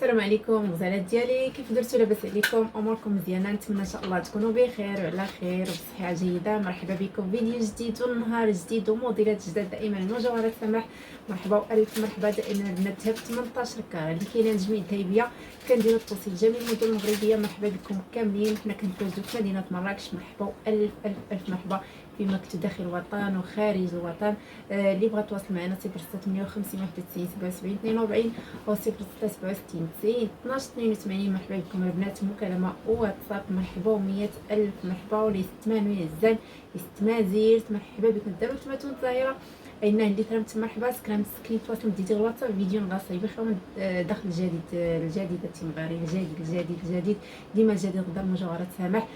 السلام عليكم غزالات ديالي، كيف درتوا؟ لاباس عليكم؟ اموركم مزيانه؟ نتمنى ان شاء الله تكونوا بخير وعلى خير وبصحه جيده. مرحبا بكم فيديو جديد ونهار جديد وموديلات جداد دائما مجوهرات سماح. مرحبا والف مرحبا دائما البنات ذهب 18 كاره اللي كاينه جميع ذهبيه كنديروا التوصيل جميع المدن المغربيه. مرحبا بكم كاملين، حنا كنتواجدوا في مدينه مراكش. مرحبا الف الف الف مرحبا فيما كنتو داخل الوطن وخارج الوطن. اللي بغى تواصل معنا 0658 91 77 42 او 0667 90 12 82. مرحبا بكم البنات، مكالمه واتساب. مرحبا و100 الف مرحبا ولي ستمان ويزان يستمازيرت. مرحبا بكم دابا تماتون الظاهره اين اللي ترمت. مرحبا سكران سكرين تواصل ديتي الواتساب فيديو نغاصي بخوم داخل الجديد الجديده تيمغاري الجديد ديما الجديد غدا مجوهرات سماح.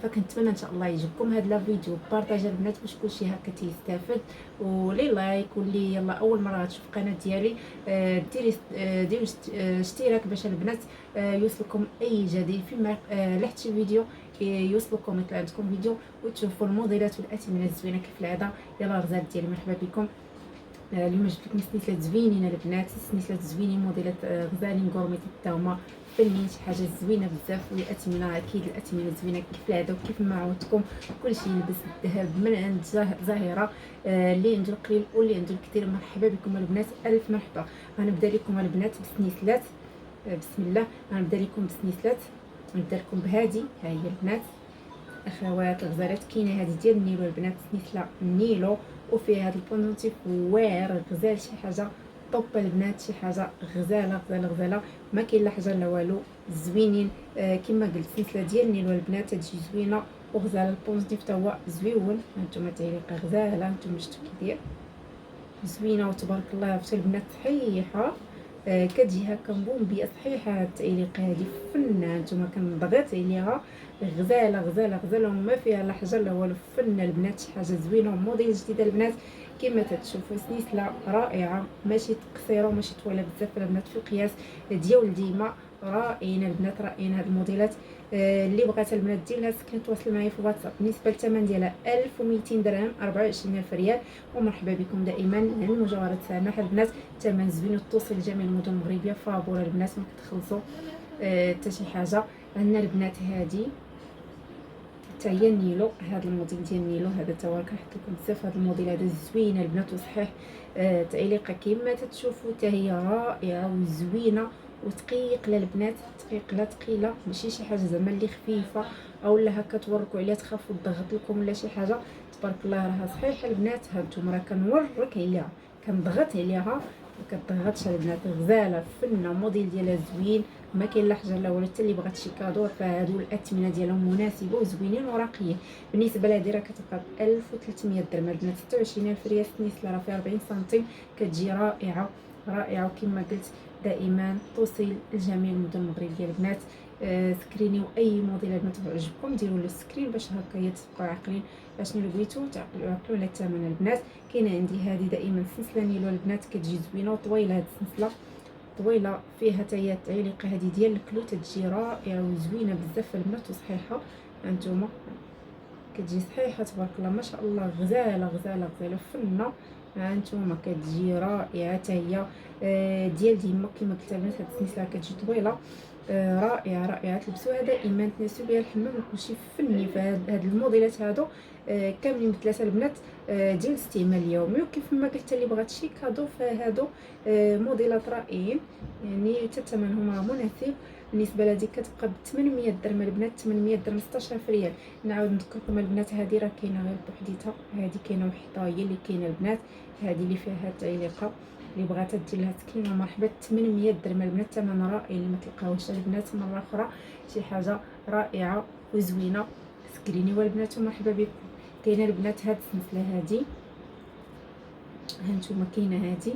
فكنتمنى ان شاء الله يعجبكم هذا الفيديو، بارطاجي البنات باش كلشي هكا تيستافد، ولي لايك واللي يلا اول مره تشوف القناه ديالي ديروا اشتراك باش البنات يوصلكم اي جديد فيما لحت الفيديو يوصلكم يطلع عندكم فيديو وتشوفوا الموديلات والاثمنه الزوينه كيف العاده. يلا الغزال ديالي مرحبا بكم. اليوم جبت لكم سنيسلات زوينين البنات، سنيسلات زوينين موديلات غزالين غورميت حتى هما فنين، شي حاجه زوينه بزاف. والاثمنه اكيد الاثمنه زوينه كيف العاده وكيف ما عودتكم كلشي يلبس الذهب من عند زاهره. اللي عنده القليل واللي عنده الكثير مرحبا بكم البنات الف مرحبا. غنبدا لكم البنات بسنيسلات، بسم الله. غنبدا لكم بسنيسلات، نبدا لكم بهادي. ها هي البنات اخوات الغزالات، كاينه هذه ديال النيلو البنات، سنيسله النيلو وفيها هذا البونتيف واعر غزال، شي حاجه طوب البنات، شي حاجه غزاله ما كاين لا حاجه لا والو، زوينين. كما قلت سلسله ديال النيلو البنات تجي زوينه وغزاله. البونتيف حتى هو زويون، هانتوما تعليقه غزاله، هانتوما شفتوا كي داير زوينه وتبارك الله. عرفتوا البنات صحيحه، كتجي هكا مبومبيه صحيحه. هاد التعليقه هادي فنه، نتوما كنضغط عليها غزاله وما فيها لا حاجه لا والو. فنه البنات، شي حاجه زوينه وموديل جديد البنات كما تتشوفوا. سلسله رائعه، ماشي قصيره وماشي طويله بزاف البنات، في القياس ديال ديما رائعين البنات، رائعين هاد الموديلات. اللي بغات البنات دير لها سكرين تواصل معايا في الواتساب. بالنسبه للثمن ديالها 1200 درهم 24000 ريال. ومرحبا بكم دائما المجوهرات سماح البنات، ثمن زوين وتوصل لجميع المدن المغربيه. فابور البنات ما كتخلصوا حتى شي حاجه. عندنا البنات هادي حتى هي النيلو، هذا الموديل ديال النيلو هذا تا هو كنحط لكم بزاف. هذا الموديل هذا زوين البنات وصحيح. تعليقه كما تتشوفوا حتى هي رائعه وزوينه وثقيله البنات، ثقيله ماشي شي حاجه زعما اللي خفيفه او لا هكا توركوا عليها تخافوا تضغط لكم ولا شي حاجه. تبارك الله راها صحيحه البنات. هانتوما راه كنورك عليها كنضغط عليها ما كتضغطش البنات، غزاله فنه موديل ديالها زوين ما كاين لا حاجه لا والو. حتى اللي بغات شي كادو فهادو الاثمنه ديالهم مناسبه وزوينين وراقيين. بالنسبه لهادي راه كتبقى ب 1300 درهم البنات، 26000 ريال. سنيسله راه فيها 40 سنتيم، كتجي رائعه وكما قلت دائما توصل لجميع المدن المغربيه البنات. سكرينيو اي موديل البنات عجبكم ديروا له سكرين باش هكا تبقاو عاقلين اشنو اللي بغيتو تعقلوا على الثمن البنات. كاينه عندي هذه دائما سلسله نيلو البنات كتجي زوينه وطويله. هذه السلسله طويله فيها حتى هي التعليقه هذه ديال الكلو تجي رائعه وزوينه بزاف البنات وصحيحه. هانتوما كتجي صحيحه تبارك الله ما شاء الله، غزاله فنه. هانتوما كتجي رائعه حتى هي ديال ديما كما قلت البنات. هاد السلسله كتجي طويله رائعه تلبسوها دائما تناسب بها الحمام وكلشي فني. فهاد الموديلات هادو كاملين مثلات البنات ديال الاستعمال اليومي. وكيف ما قلت اللي بغات شي كادو فهادو موديلات رائعين يعني حتى ثمنهم مناسب. بالنسبه لهذيك كتبقى ب 800 درهم البنات، 800 درهم 16000 ريال. نعاود نذكركم البنات هذه راه كاينه غير بوحديتها، هذه كاينه وحده هي اللي كاينه البنات، هذه اللي فيها التعليقه اللي بغات دير لها سكرين مرحبا. 800 درهم البنات، ثمن رائع اللي ما تلقاوش البنات مره اخرى، شي حاجه رائعه وزوينه. سكريني والبنات ومرحبا بكم. كاينه البنات هاد السلسله هادي، هانتوما كاينه هادي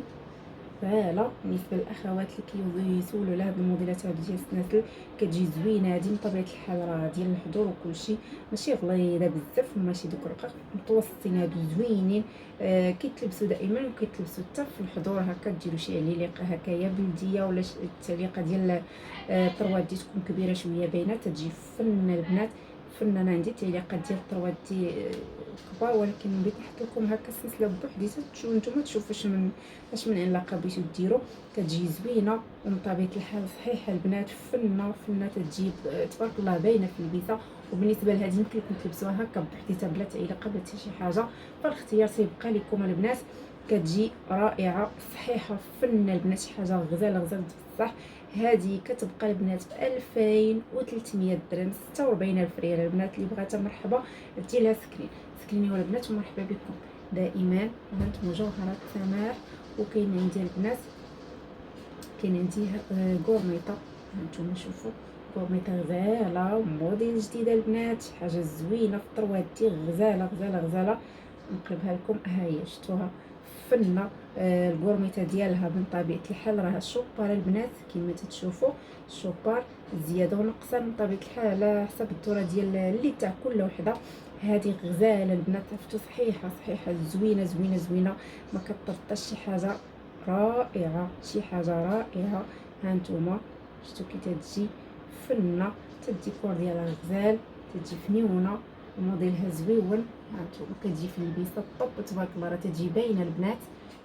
فوالا. بالنسبه للاخوات اللي كيسولوا على هاد الموديلات هادو ديال السناسل كتجي زوينه. هادي من طبيعه الحال راه ديال الحضور وكلشي، ماشي غليظه بزاف وماشي دوك رقاق، متوسطين هادو زوينين. كيتلبسوا دائما وكيتلبسوا حتى في الحضور هكا ديروا شي عليقه هكايا بلديه ولا التعليقه ديال الطروات دي تكون كبيره شويه باينه تجي فن البنات، فن انا عندي تعليقات ديال الطروات دي كبار، ولكن بغيت نحط لكم هكا السلسله بوحديتها نتوما تشوفوا اش من علاقه بغيتو ديروا. كتجي زوينه ومن طبيعه الحال صحيحه البنات، فنه تجيب تبارك الله باينه في البيسه. وبالنسبه لهذه يمكن لكم تلبسوها هكا بوحديتها بلا تعليقه بلا حتى شي حاجه، فالاختيار تيبقى لكم البنات. كتجي رائعه صحيحه فن البنات، شي حاجه غزاله بصح. هذه كتبقى البنات ب 2300 درهم، 46000 ريال. البنات اللي بغاتها مرحبا دير لها سكرينيو البنات ومرحبا بكم دائما. هانتوما جوهرات سماح. وكاين عندي البنات كاين عندي غورميطه، هانتوما شوفوا غورميطه غزاله موديل جديده البنات، شي حاجه زوينه في الطروات دي غزاله. نقلبها لكم، ها هي شفتوها فنه. الغورميطه ديالها من طبيعه الحال راه شوبار البنات كما تشوفوا، شوبار زياده ونقصان من طبيعه الحال على حسب الدوره ديال اللي تاع كل وحده. هذه غزاله البنات، عرفتوا صحيحه زوينه ما كتطرطش، شي حاجه رائعه هانتوما شفتوا كي تجي فنه، الديكور ديالها غزال، تجي فنيونه، موديلها زويون. هانتوما كتجي في البيسه الطب تبارك الله، راه تجي باينه البنات،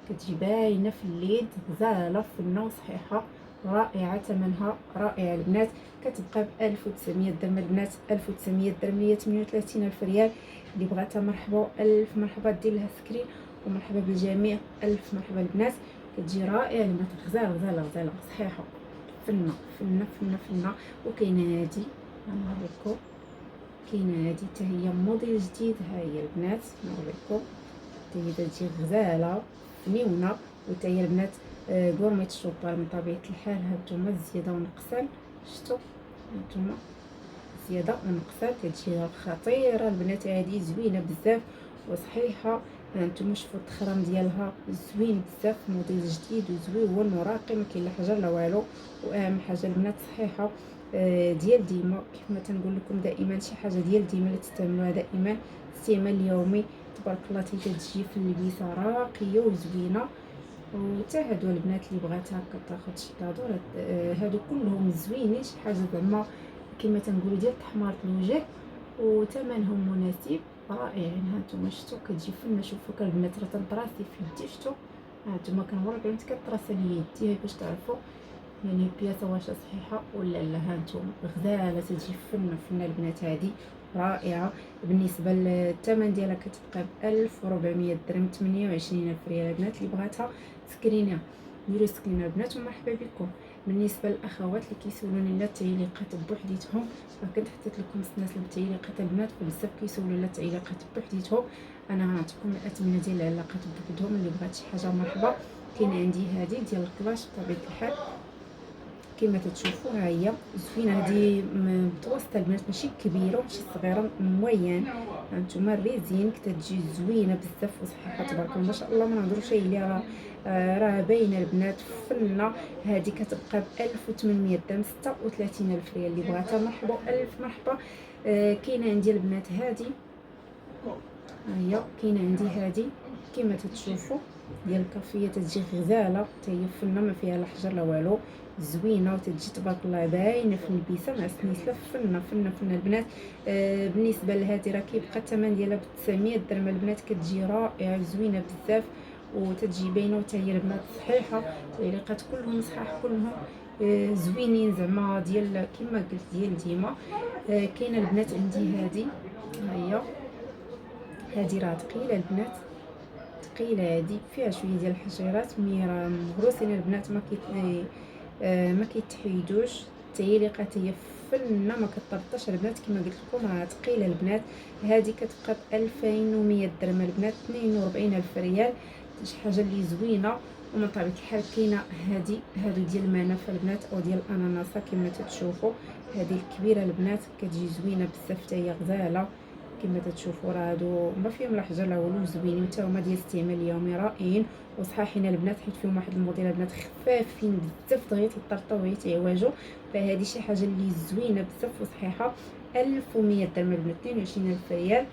كتجي باينه في اليد، غزاله فنه وصحيحه رائعه. ثمنها رائع البنات، كتبقى ب 1900 درهم البنات، 1900 درهم هي 38000 ريال. اللي بغاتها مرحبا الف مرحبا، دير لها سكرين ومرحبا بالجميع، الف مرحبا البنات. كتجي رائعه البنات، غزاله صحيحه فنه. وكاينه هادي نوريكم، كاينه هادي حتى هي موديل جديد، ها هي البنات نوريكم حتى هي تجي غزاله فنيونه. وحتى هي البنات غورميت شوبار من طبيعه الحال. هانتوما زياده ونقصان، شفتوا هانتوما زياده ونقصان، تجي خطيره البنات، هذه زوينه بزاف وصحيحه. هانتوما شوفوا التخرام ديالها زوين بزاف، موديل جديد وزويون وراقي، ما كاين لا حجر لا والو. واهم حاجه البنات صحيحه ديال ديما، كيف ما تنقول لكم دائما شي حاجه ديال ديما اللي تستعملوها دائما استعمال يومي، تبارك الله تجي في اللبسه راقيه وزوينه. وتا هادو البنات اللي بغات هكا تاخذ شي كادو، هادو كلهم زوينين، شي حاجه زعما كما تنقولوا ديال تحمار الوجه، وثمنهم مناسب رائعين. هانتوما شفتوا كتجي فنه، شوفوا البنات راه تنطراسي في يدي، شفتوا هانتوما كنوريكم انت كطراسه لي يدي باش تعرفوا يعني البياسه واش صحيحه ولا لا. هانتوما غزاله تجي فنه البنات، هذه رائعه. بالنسبه للثمن ديالها كتبقى ب 1400 درهم، 28000 ريال البنات. اللي بغاتها سكرينها ديروا سكرينها البنات ومرحبا بكم. بالنسبه للاخوات اللي كيسولوني على التعليقات بوحديتهم، فكنت حطيت لكم سلاسل التعليقات البنات، فبزاف كيسولوا على التعليقات بوحديتهم. انا غنعطيكم الأثمنة ديال العلاقات بوحدهم. اللي بغات شي حاجه مرحبا. كاين عندي هذه ديال الكلاش بطبيعه الحال كما تشوفوا، ها هي زوينه، هذه متوسطه البنات ماشي كبيره ماشي صغيره، موين. هانتوما الريزين كتجي زوينه بزاف وصحيحه تبارك الله ما شاء الله، ما نهضروش عليها، راه باينه البنات فنه. هذه كتبقى ب 1800 درهم، 36000 ريال. اللي بغاتها مرحبا الف مرحبا. كاينه عندي البنات هذه، ها هي كاينه عندي هذه كما تشوفوا ديال الكافيه، تجي غزاله حتى هي فنه، ما فيها لا حجر لا والو، زوينه وتجي تبارك الله باينه في البيسه مع السنيسله، فنه البنات. بالنسبه لهذه راه كيبقى الثمن ديالها ب 900 درهم البنات، كتجي رائعه زوينه بزاف وتجي باينه، وحتى هي البنات صحيحه، العلاقات كلهم صحاح كلهم زوينين زعما ديال كما قلت ديال ديما. كاينه البنات عندي هذه، ها هي راه ثقيله البنات، ثقيله هذه فيها شويه ديال الحشيرات، مي راه مغروسين البنات ما كيتحيدوش. التعليقات هي فنه ما كتطرطش البنات، كما قلت لكم راه ثقيله البنات. هذه كتبقى ب 2100 درهم البنات، 42000 ريال، شي حاجه اللي زوينه. ومن طبيعه الحال كاينه هادو ديال المنافه البنات او ديال الاناناسه كما تشوفوا، هذه الكبيره البنات كتجي زوينه بزاف حتى هي غزاله كما تشوفوا. راه هادو ما فيهم لا حجر لا والو، زوينين حتى هما ديال الاستعمال اليومي، رائعين وصحاحين البنات، حيت فيهم واحد الموديل البنات خفافين بزاف دغيا تيطرطاو غير تيعواجوا. فهذه شي حاجه اللي زوينه بزاف وصحيحه. 1100 درهم البنات، 22000 ريال،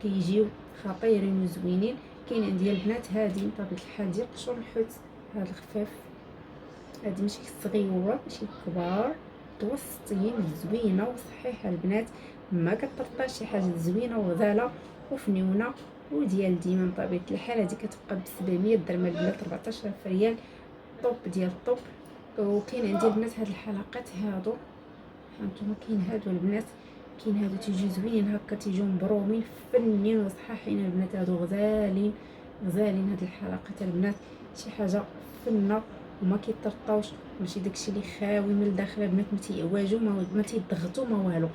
كيجيو خطيرين وزوينين. كاين عندي البنات هذه من طبيعه الحال ديال قشور الحوت، هذا الخفاف، هذه ماشي صغيره ماشي كبار، متوسطين، زوينه وصحيحه البنات. ما كترطاش، شي حاجه زوينه وغزاله وفنيونه وديال ديما بطبيعه الحال. هذه كتبقى ب 700 درهم البنات، 14000 ريال. طوب ديال الطوب. وكاين عندي البنات هاد الحلقات هادو، هانتوما كاين هادو البنات، كاين هادو تيجيو زوينين هكا، تيجيو مبرومين فنين وصحاحين البنات، هادو غزالين غزالين. هاد الحلقات البنات شي حاجه فنه وما كيطرطاوش، ماشي داكشي اللي خاوي من الداخل البنات، ما تيعواجو ما تيضغطوا ما والو.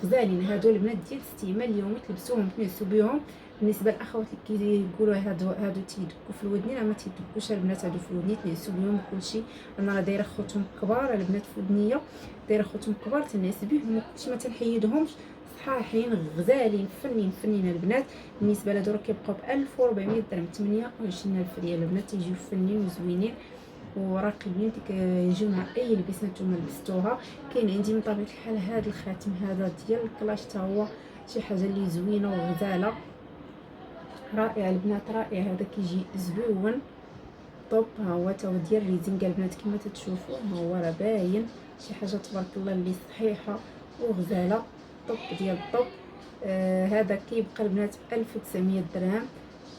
غزالين هادو البنات ديال الاستعمال اليومي، تلبسوهم تنعسوا بهم. بالنسبه للاخوات اللي كيقولوا هادو تيدكوا في الودنين، راه ما تيدكوش البنات، هادو في الودنين تنعسوا بهم وكلشي. انا راه دايره خوتهم كبار البنات في ودنيه، دايره خوتهم كبار تنعس بهم وكلشي، ما تنحيدهمش، صحاحين غزالين فنين فنين البنات. بالنسبه لهادو راه كيبقاو ب 1400 درهم، 28000 ريال البنات، تيجيو فنين وزوينين وراقيين، يجيو مع اي لبسه نتوما لبستوها. كاين عندي من طبيعه الحال هذا الخاتم هذا ديال الكلاش، حتى هو شي حاجه اللي زوينه وغزاله، رائع البنات رائع. هذا كيجي زويون طوب، ها هو تا هو ديال الريزينغ البنات كما تتشوفوا، ها هو راه باين شي حاجه تبارك الله اللي صحيحه وغزاله. طوب ديال الطوب. هذا كيبقى البنات ب 1900 درهم،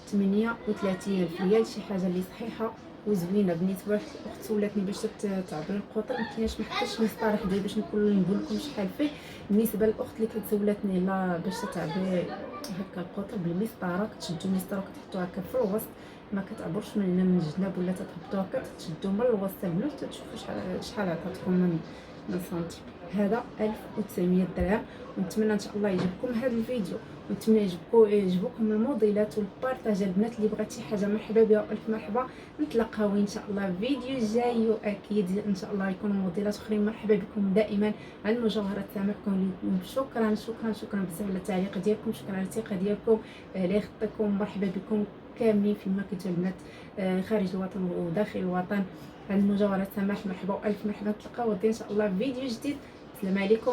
38000 ريال، شي حاجه اللي صحيحه وزوينه. بالنسبه لاخت سولاتني باش تعبر القطر، ما كايناش، ما حطيتش مسطره حدايا باش نقول لكم شحال فيه. بالنسبه للاخت اللي كتسولاتني لا باش تعبري هكا القطر بالمسطره، كتشدوا المسطره وكتحطوها هكا في الوسط، ما كتعبرش من هنا من الجناب، ولا تهبطوا هكا تشدوا من الوسط البنات، تشوفوا شحال عطاتكم من سنتي. هذا 1900 درهم. ونتمنى ان شاء الله يعجبكم هذا الفيديو، ونتمنى يعجبوكم الموديلات والبارطاج البنات. اللي بغات شي حاجه مرحبا بها والف مرحبا. نتلاقاو ان شاء الله في فيديو جاي، واكيد ان شاء الله يكونوا موديلات اخرين. مرحبا بكم دائما على المجوهرات. سامحكم لكم، شكرا شكرا شكرا بزاف على التعليق ديالكم، شكرا على الثقه ديالكم على خطكم. مرحبا بكم كاملين فيما كنتو البنات، خارج الوطن وداخل الوطن. على المجوهرات سماح مرحبا والف مرحبا. نتلاقاو غدا ان شاء الله في فيديو جديد. السلام عليكم.